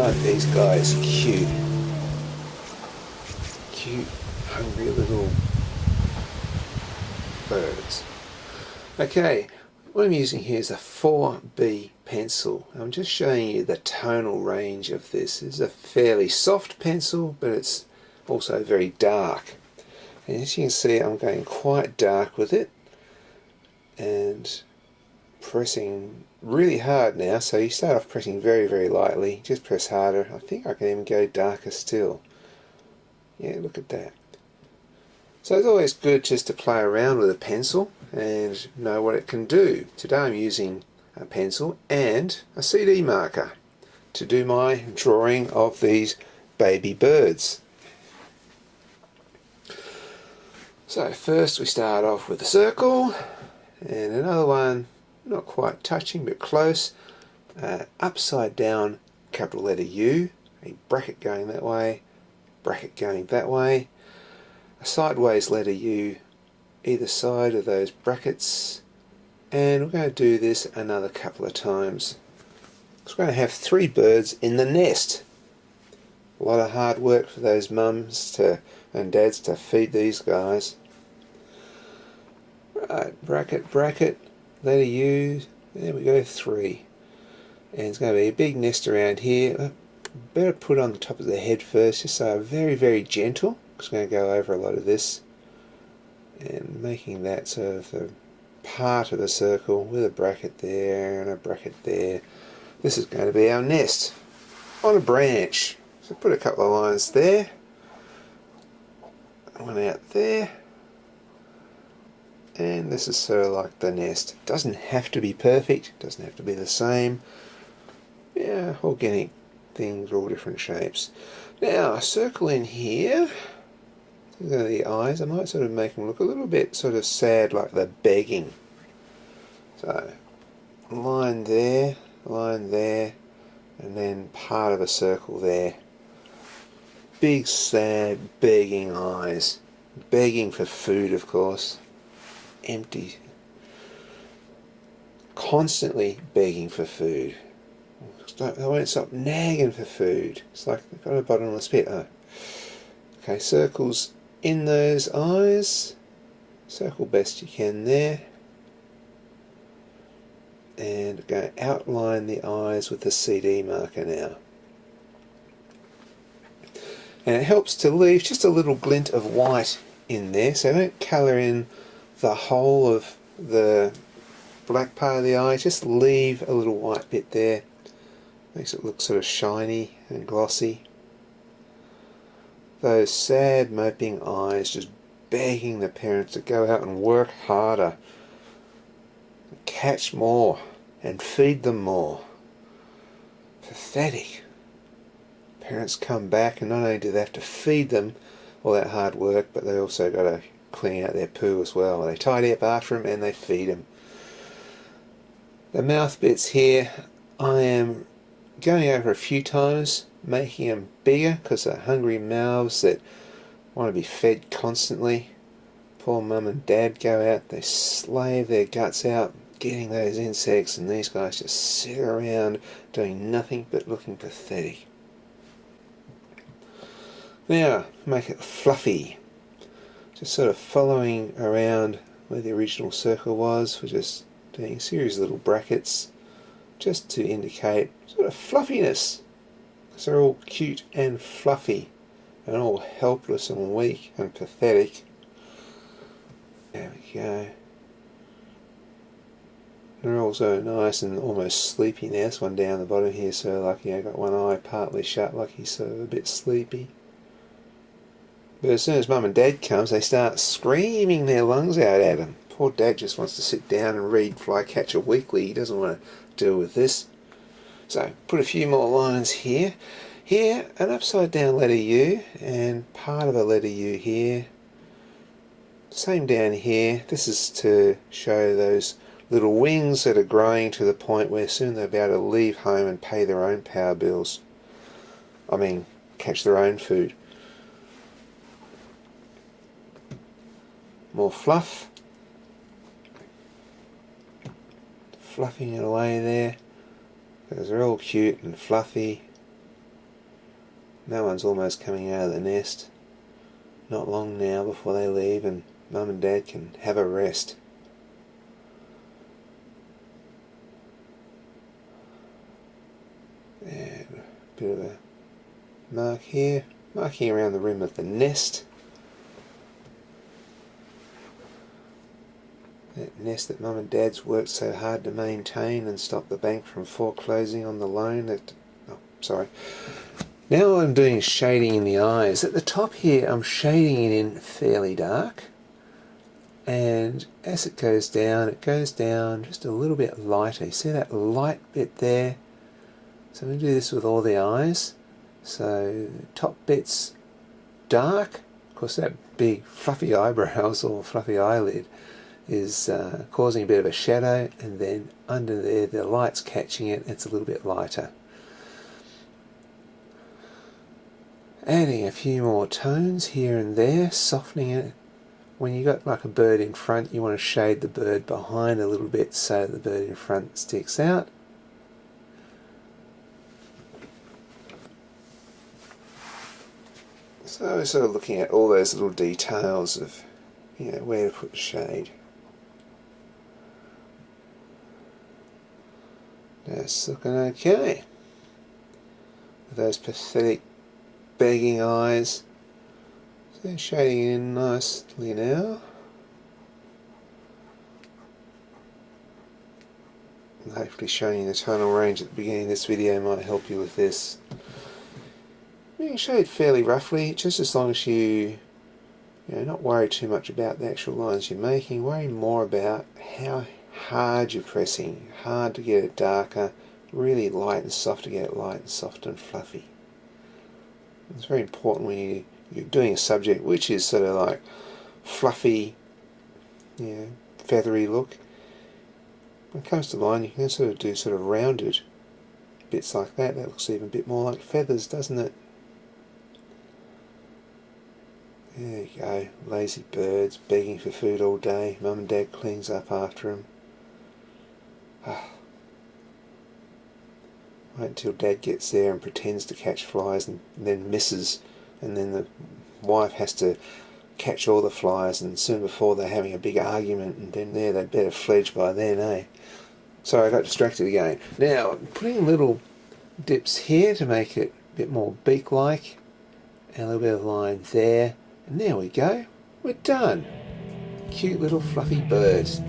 Aren't these guys cute? Cute, hungry little birds. Okay, what I'm using here is a 4B pencil. I'm just showing you the tonal range of this. It's a fairly soft pencil, but it's also very dark. And as you can see, I'm going quite dark with it and pressing really hard now. So you start off pressing very, very lightly, just press harder. I think I can even go darker still. Yeah, look at that. So it's always good just to play around with a pencil and know what it can do. Today I'm using a pencil and a CD marker to do my drawing of these baby birds. So first we start off with a circle and another one, not quite touching but close, upside down capital letter U, a bracket going that way, bracket going that way, a sideways letter U either side of those brackets, and we're going to do this another couple of times. So we're going to have 3 birds in the nest. A lot of hard work for those mums and dads to feed these guys. Right, bracket, bracket, letter U, there we go, 3. And it's going to be a big nest around here. Better put on the top of the head first, just so very, very gentle. Just going to go over a lot of this and making that sort of a part of the circle with a bracket there and a bracket there. This is going to be our nest on a branch. So put a couple of lines there, one out there, and this is sort of like the nest. It doesn't have to be perfect, doesn't have to be the same. Yeah, organic things, all different shapes. Now a circle in here. These are the eyes. I might sort of make them look a little bit sort of sad, like they're begging. So line there, and then part of a circle there. Big sad begging eyes, begging for food, of course. Empty, constantly begging for food. They won't stop nagging for food. It's like they've got a bottomless pit. Oh. Okay, circles in those eyes. Circle best you can there. And go outline the eyes with the CD marker now. And it helps to leave just a little glint of white in there, so don't colour in the whole of the black part of the eye, just leave a little white bit there. Makes it look sort of shiny and glossy. Those sad moping eyes just begging the parents to go out and work harder, catch more and feed them more. Pathetic. Parents come back and not only do they have to feed them all that hard work, but they also got to clean out their poo as well. They tidy up after them and they feed them. The mouth bits here I am going over a few times, making them bigger because they're hungry mouths that want to be fed constantly. Poor mum and dad go out, they slave their guts out getting those insects, and these guys just sit around doing nothing but looking pathetic. Now make it fluffy, just sort of following around where the original circle was. We're just doing a series of little brackets just to indicate sort of fluffiness, because they're all cute and fluffy and all helpless and weak and pathetic. There we go. They're also nice and almost sleepy now. This one down the bottom here, so like, you know, got one eye partly shut, like he's sort of a bit sleepy. But as soon as mum and dad comes, they start screaming their lungs out at him. Poor dad just wants to sit down and read Flycatcher Weekly. He doesn't want to deal with this. So put a few more lines here. Here, an upside down letter U and part of a letter U here. Same down here. This is to show those little wings that are growing to the point where soon they'll be able to leave home and pay their own power bills. I mean, catch their own food. More fluff. Fluffing it away there, because they're all cute and fluffy. No one's almost coming out of the nest. Not long now before they leave and Mum and Dad can have a rest. And a bit of a mark here, marking around the rim of the nest. That nest that Mum and Dad's worked so hard to maintain and stop the bank from foreclosing on the loan. Now I'm doing shading in the eyes. At the top here I'm shading it in fairly dark, and as it goes down just a little bit lighter. You see that light bit there? So I'm going to do this with all the eyes. So the top bit's dark. Of course that big fluffy eyebrows or fluffy eyelid is causing a bit of a shadow, and then under there the light's catching it, it's a little bit lighter. Adding a few more tones here and there, softening it. When you've got like a bird in front, you want to shade the bird behind a little bit so the bird in front sticks out. So we're sort of looking at all those little details of, where to put the shade. That's looking okay. With those pathetic begging eyes. So shading it in nicely now. And hopefully showing you the tonal range at the beginning of this video might help you with this. You can shade fairly roughly, just as long as you not worry too much about the actual lines you're making. Worry more about how hard you're pressing, hard to get it darker, really light and soft to get it light and soft and fluffy. It's very important when you're doing a subject which is sort of like fluffy, feathery look. When it comes to line, you can sort of do sort of rounded bits like that. That looks even a bit more like feathers, doesn't it? There you go, lazy birds begging for food all day. Mum and Dad cleans up after them. Wait until Dad gets there and pretends to catch flies and then misses, and then the wife has to catch all the flies, and soon before they're having a big argument, and then they'd better fledge by then, eh? Sorry, I got distracted again. Now, I'm putting little dips here to make it a bit more beak-like, and a little bit of line there, and there we go, we're done. Cute little fluffy birds.